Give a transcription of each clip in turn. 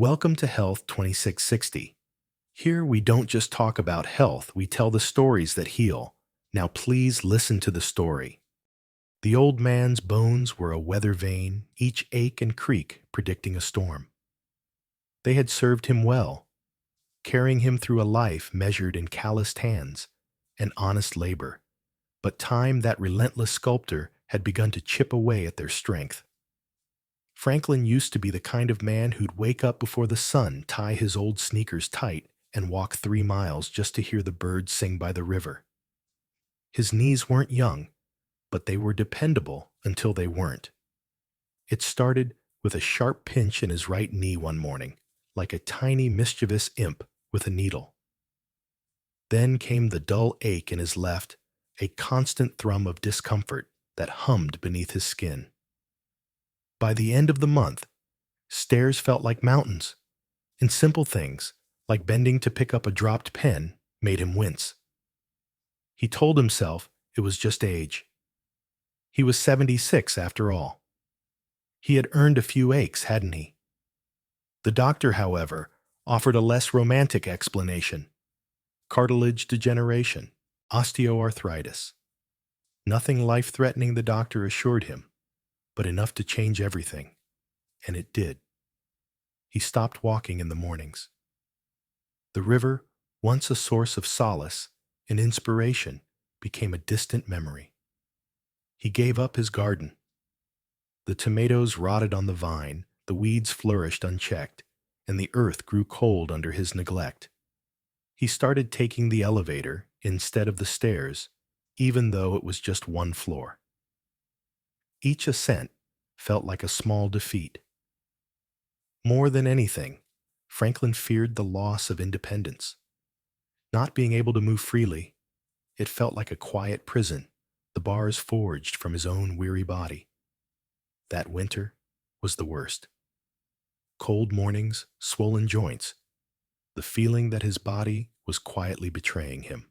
Welcome to Health 2660. Here we don't just talk about health, we tell the stories that heal. Now please listen to the story. The old man's bones were a weather vane, each ache and creak predicting a storm. They had served him well, carrying him through a life measured in calloused hands and honest labor. But time, that relentless sculptor, had begun to chip away at their strength. Franklin used to be the kind of man who'd wake up before the sun, tie his old sneakers tight, and walk 3 miles just to hear the birds sing by the river. His knees weren't young, but they were dependable until they weren't. It started with a sharp pinch in his right knee one morning, like a tiny mischievous imp with a needle. Then came the dull ache in his left, a constant thrum of discomfort that hummed beneath his skin. By the end of the month, stairs felt like mountains, and simple things, like bending to pick up a dropped pen, made him wince. He told himself it was just age. He was 76 after all. He had earned a few aches, hadn't he? The doctor, however, offered a less romantic explanation. Cartilage degeneration, osteoarthritis. Nothing life-threatening, the doctor assured him, but enough to change everything. And it did. He stopped walking in the mornings. The river, once a source of solace and inspiration, became a distant memory. He gave up his garden. The tomatoes rotted on the vine, the weeds flourished unchecked, and the earth grew cold under his neglect. He started taking the elevator instead of the stairs, even though it was just one floor. Each ascent felt like a small defeat. More than anything, Franklin feared the loss of independence. Not being able to move freely, it felt like a quiet prison, the bars forged from his own weary body. That winter was the worst. Cold mornings, swollen joints, the feeling that his body was quietly betraying him.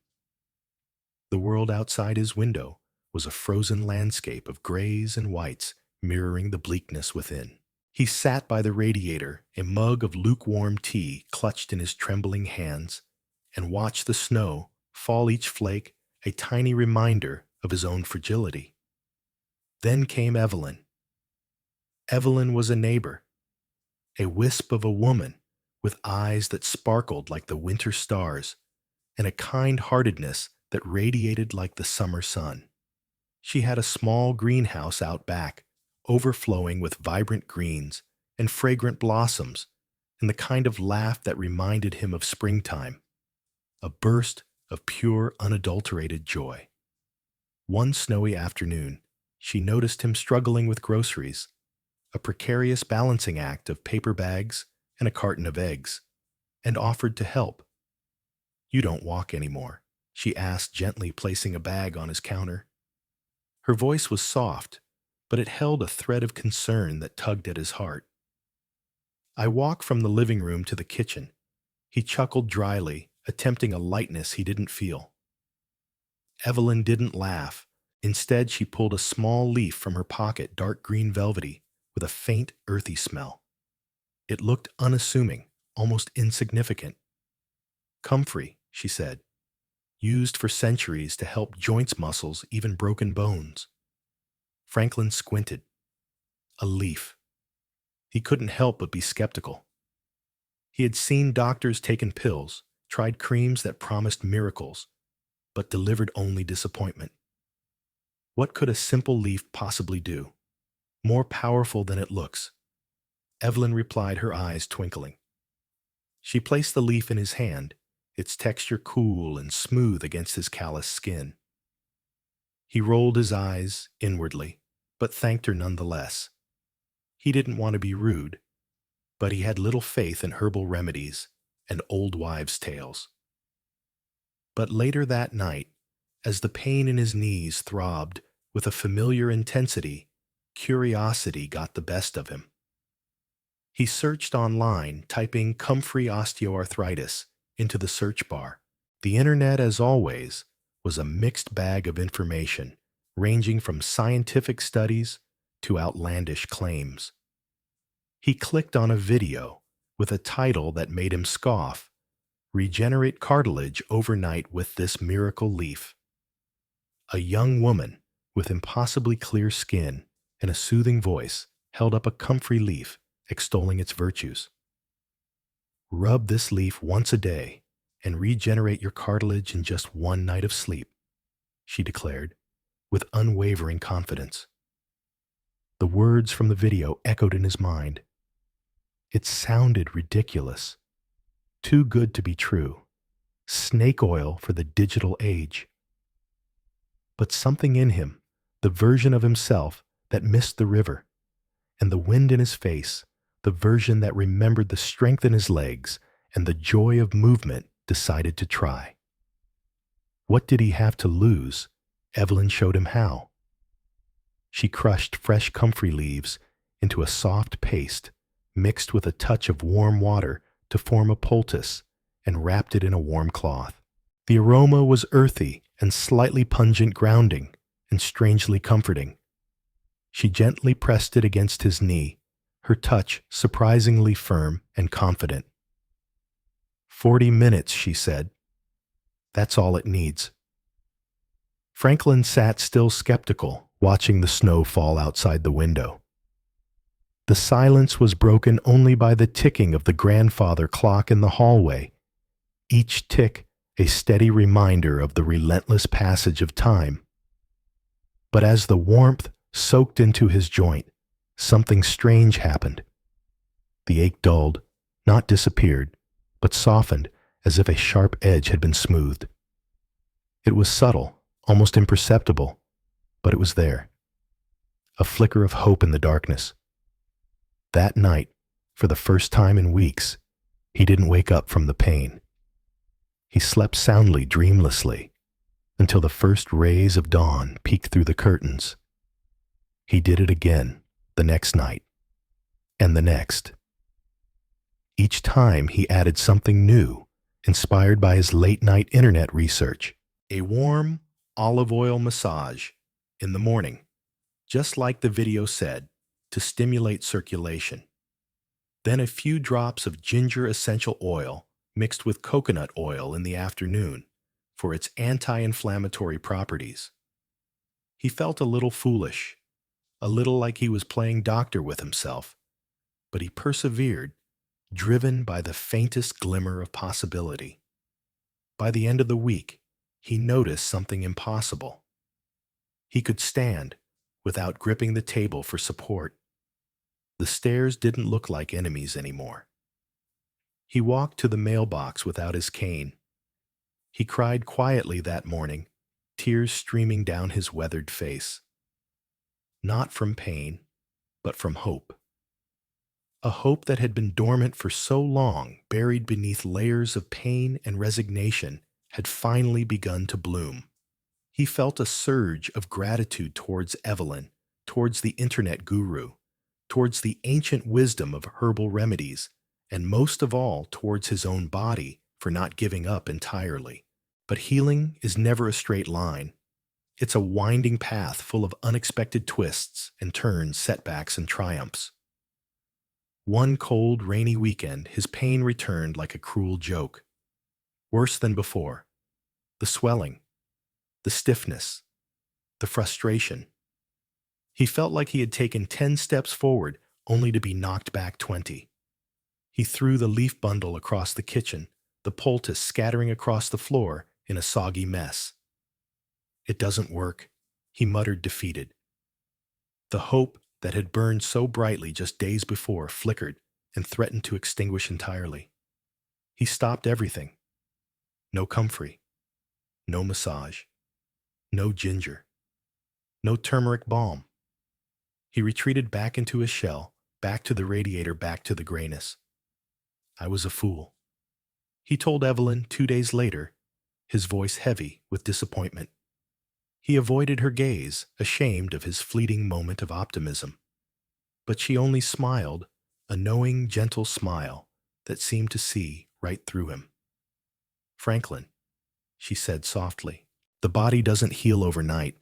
The world outside his window was a frozen landscape of grays and whites mirroring the bleakness within. He sat by the radiator, a mug of lukewarm tea clutched in his trembling hands, and watched the snow fall, each flake a tiny reminder of his own fragility. Then came Evelyn. Evelyn was a neighbor, a wisp of a woman with eyes that sparkled like the winter stars and a kind-heartedness that radiated like the summer sun. She had a small greenhouse out back, overflowing with vibrant greens and fragrant blossoms, and the kind of laugh that reminded him of springtime, a burst of pure, unadulterated joy. One snowy afternoon, she noticed him struggling with groceries, a precarious balancing act of paper bags and a carton of eggs, and offered to help. "You don't walk anymore?" she asked, gently placing a bag on his counter. Her voice was soft, but it held a thread of concern that tugged at his heart. "I walk from the living room to the kitchen." He chuckled dryly, attempting a lightness he didn't feel. Evelyn didn't laugh. Instead, she pulled a small leaf from her pocket, dark green velvety, with a faint, earthy smell. It looked unassuming, almost insignificant. "Comfrey," she said, "used for centuries to help joints, muscles, even broken bones." Franklin squinted. A leaf. He couldn't help but be skeptical. He had seen doctors taking pills, tried creams that promised miracles, but delivered only disappointment. What could a simple leaf possibly do? More powerful than it looks. Evelyn replied, her eyes twinkling. She placed the leaf in his hand, its texture cool and smooth against his callous skin. He rolled his eyes inwardly, but thanked her nonetheless. He didn't want to be rude, but he had little faith in herbal remedies and old wives' tales. But later that night, as the pain in his knees throbbed with a familiar intensity, curiosity got the best of him. He searched online, typing comfrey osteoarthritis into the search bar. The internet, as always, was a mixed bag of information, ranging from scientific studies to outlandish claims. He clicked on a video with a title that made him scoff, Regenerate Cartilage Overnight with This Miracle Leaf. A young woman with impossibly clear skin and a soothing voice held up a comfrey leaf, extolling its virtues. Rub this leaf once a day and regenerate your cartilage in just one night of sleep, she declared, with unwavering confidence. The words from the video echoed in his mind. It sounded ridiculous. Too good to be true. Snake oil for the digital age. But something in him, the version of himself that missed the river, and the wind in his face, the version that remembered the strength in his legs and the joy of movement, decided to try. What did he have to lose? Evelyn showed him how. She crushed fresh comfrey leaves into a soft paste, mixed with a touch of warm water to form a poultice, and wrapped it in a warm cloth. The aroma was earthy and slightly pungent, grounding and strangely comforting. She gently pressed it against his knee, her touch surprisingly firm and confident. 40 minutes, she said. That's all it needs. Franklin sat still skeptical, watching the snow fall outside the window. The silence was broken only by the ticking of the grandfather clock in the hallway, each tick a steady reminder of the relentless passage of time. But as the warmth soaked into his joint, something strange happened. The ache dulled, not disappeared, but softened as if a sharp edge had been smoothed. It was subtle, almost imperceptible, but it was there. A flicker of hope in the darkness. That night, for the first time in weeks, he didn't wake up from the pain. He slept soundly, dreamlessly, until the first rays of dawn peeked through the curtains. He did it again, the next night, and the next. Each time he added something new, inspired by his late-night internet research. A warm olive oil massage in the morning, just like the video said, to stimulate circulation. Then a few drops of ginger essential oil mixed with coconut oil in the afternoon for its anti-inflammatory properties. He felt a little foolish, a little like he was playing doctor with himself, but he persevered, driven by the faintest glimmer of possibility. By the end of the week, he noticed something impossible. He could stand without gripping the table for support. The stairs didn't look like enemies anymore. He walked to the mailbox without his cane. He cried quietly that morning, tears streaming down his weathered face. Not from pain, but from hope. A hope that had been dormant for so long, buried beneath layers of pain and resignation, had finally begun to bloom. He felt a surge of gratitude towards Evelyn, towards the internet guru, towards the ancient wisdom of herbal remedies, and most of all towards his own body for not giving up entirely. But healing is never a straight line. It's a winding path full of unexpected twists and turns, setbacks and triumphs. One cold, rainy weekend, his pain returned like a cruel joke. Worse than before. The swelling, the stiffness, the frustration. He felt like he had taken 10 steps forward only to be knocked back 20. He threw the leaf bundle across the kitchen, the poultice scattering across the floor in a soggy mess. It doesn't work, he muttered, defeated. The hope that had burned so brightly just days before flickered and threatened to extinguish entirely. He stopped everything. No comfrey, no massage, no ginger, no turmeric balm. He retreated back into his shell, back to the radiator, back to the grayness. I was a fool. He told Evelyn 2 days later, his voice heavy with disappointment. He avoided her gaze, ashamed of his fleeting moment of optimism. But she only smiled, a knowing, gentle smile that seemed to see right through him. Franklin, she said softly, the body doesn't heal overnight.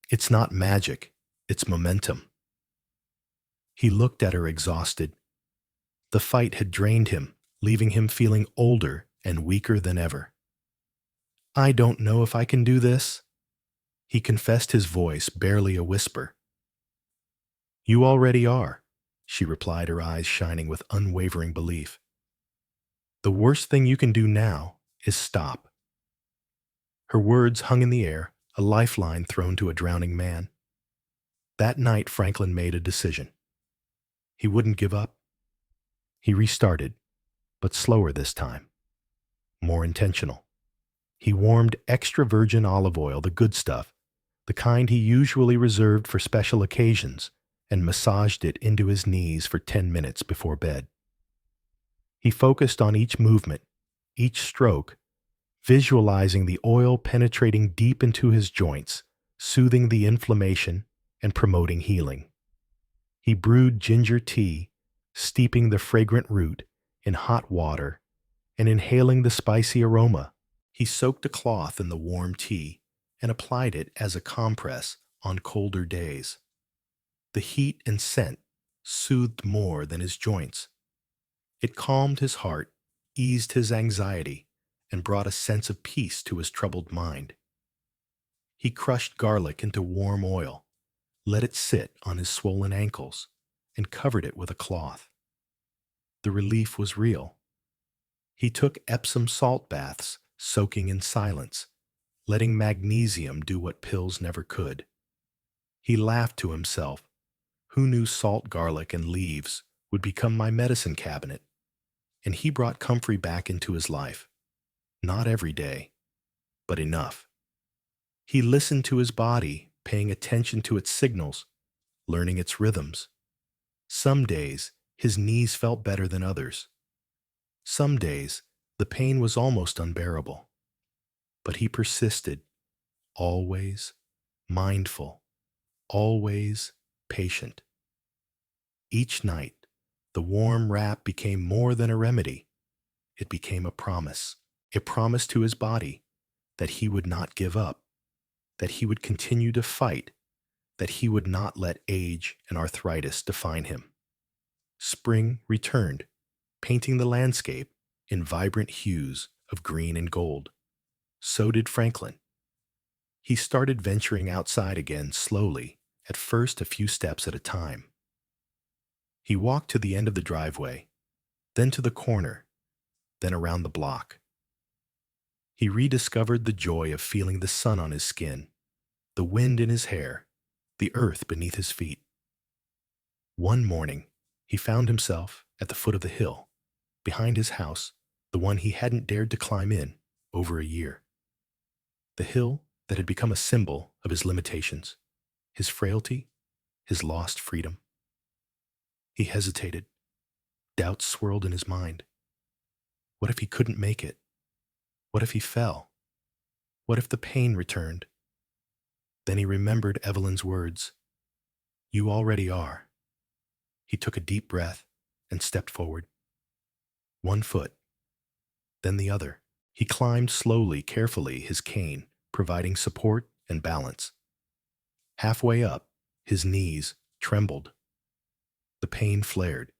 It's not magic, it's momentum. He looked at her exhausted. The fight had drained him, leaving him feeling older and weaker than ever. "I don't know if I can do this," he confessed, his voice barely a whisper. "You already are," she replied, her eyes shining with unwavering belief. "The worst thing you can do now is stop." Her words hung in the air, a lifeline thrown to a drowning man. That night, Franklin made a decision. He wouldn't give up. He restarted, but slower this time, more intentional. He warmed extra virgin olive oil, the good stuff, the kind he usually reserved for special occasions, and massaged it into his knees for 10 minutes before bed. He focused on each movement, each stroke, visualizing the oil penetrating deep into his joints, soothing the inflammation and promoting healing. He brewed ginger tea, steeping the fragrant root in hot water and inhaling the spicy aroma. He soaked a cloth in the warm tea and applied it as a compress on colder days. The heat and scent soothed more than his joints. It calmed his heart, eased his anxiety, and brought a sense of peace to his troubled mind. He crushed garlic into warm oil, let it sit on his swollen ankles, and covered it with a cloth. The relief was real. He took Epsom salt baths, soaking in silence, letting magnesium do what pills never could. He laughed to himself. Who knew salt, garlic, and leaves would become my medicine cabinet? And he brought comfrey back into his life. Not every day, but enough. He listened to his body, paying attention to its signals, learning its rhythms. Some days, his knees felt better than others. Some days, the pain was almost unbearable. But he persisted, always mindful, always patient. Each night, the warm wrap became more than a remedy. It became a promise to his body that he would not give up, that he would continue to fight, that he would not let age and arthritis define him. Spring returned, painting the landscape in vibrant hues of green and gold. So did Franklin. He started venturing outside again slowly, at first a few steps at a time. He walked to the end of the driveway, then to the corner, then around the block. He rediscovered the joy of feeling the sun on his skin, the wind in his hair, the earth beneath his feet. One morning, he found himself at the foot of the hill, behind his house, the one he hadn't dared to climb in over a year. The hill that had become a symbol of his limitations, his frailty, his lost freedom. He hesitated. Doubts swirled in his mind. What if he couldn't make it? What if he fell? What if the pain returned? Then he remembered Evelyn's words. "You already are." He took a deep breath and stepped forward. One foot, then the other. He climbed slowly, carefully, his cane, providing support and balance. Halfway up, his knees trembled. The pain flared.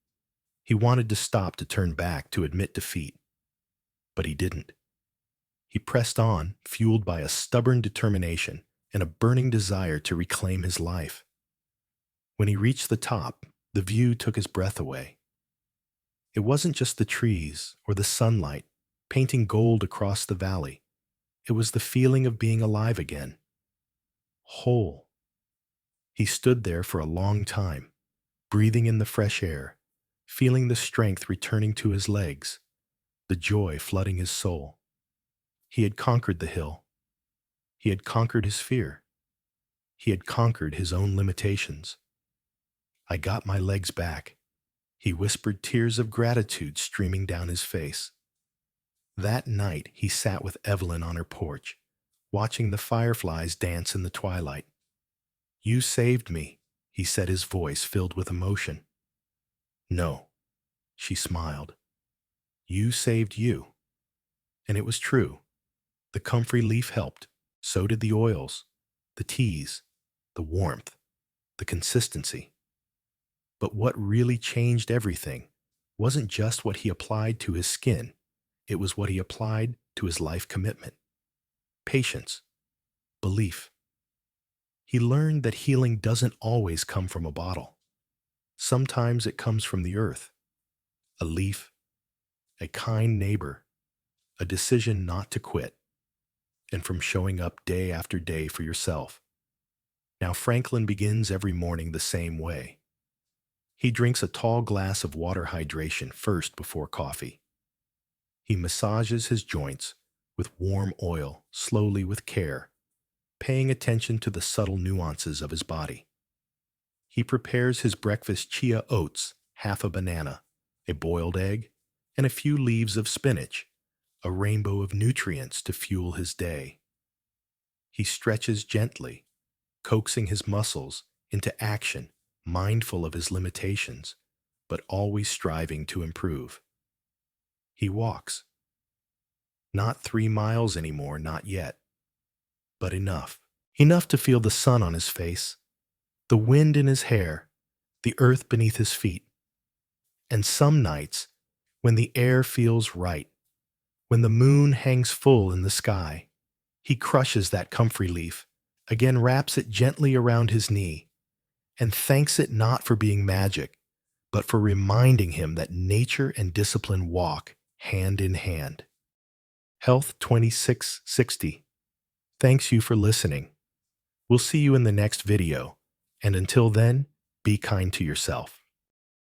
He wanted to stop, to turn back, to admit defeat. But he didn't. He pressed on, fueled by a stubborn determination and a burning desire to reclaim his life. When he reached the top, the view took his breath away. It wasn't just the trees or the sunlight painting gold across the valley. It was the feeling of being alive again. Whole. He stood there for a long time, breathing in the fresh air, feeling the strength returning to his legs, the joy flooding his soul. He had conquered the hill. He had conquered his fear. He had conquered his own limitations. "I got my legs back," he whispered, tears of gratitude streaming down his face. That night, he sat with Evelyn on her porch, watching the fireflies dance in the twilight. "You saved me," he said, his voice filled with emotion. "No," she smiled. "You saved you." And it was true. The comfrey leaf helped. So did the oils, the teas, the warmth, the consistency. But what really changed everything wasn't just what he applied to his skin, it was what he applied to his life commitment. Patience, belief. He learned that healing doesn't always come from a bottle. Sometimes it comes from the earth, a leaf, a kind neighbor, a decision not to quit, and from showing up day after day for yourself. Now, Franklin begins every morning the same way. He drinks a tall glass of water hydration first before coffee. He massages his joints with warm oil, slowly with care, paying attention to the subtle nuances of his body. He prepares his breakfast chia oats, half a banana, a boiled egg, and a few leaves of spinach, a rainbow of nutrients to fuel his day. He stretches gently, coaxing his muscles into action, mindful of his limitations, but always striving to improve. He walks. Not 3 miles anymore, not yet, but enough. Enough to feel the sun on his face, the wind in his hair, the earth beneath his feet. And some nights, when the air feels right, when the moon hangs full in the sky, he crushes that comfrey leaf, again wraps it gently around his knee, and thanks it not for being magic, but for reminding him that nature and discipline walk hand in hand. Health 2660. Thanks you for listening. We'll see you in the next video, and until then, be kind to yourself.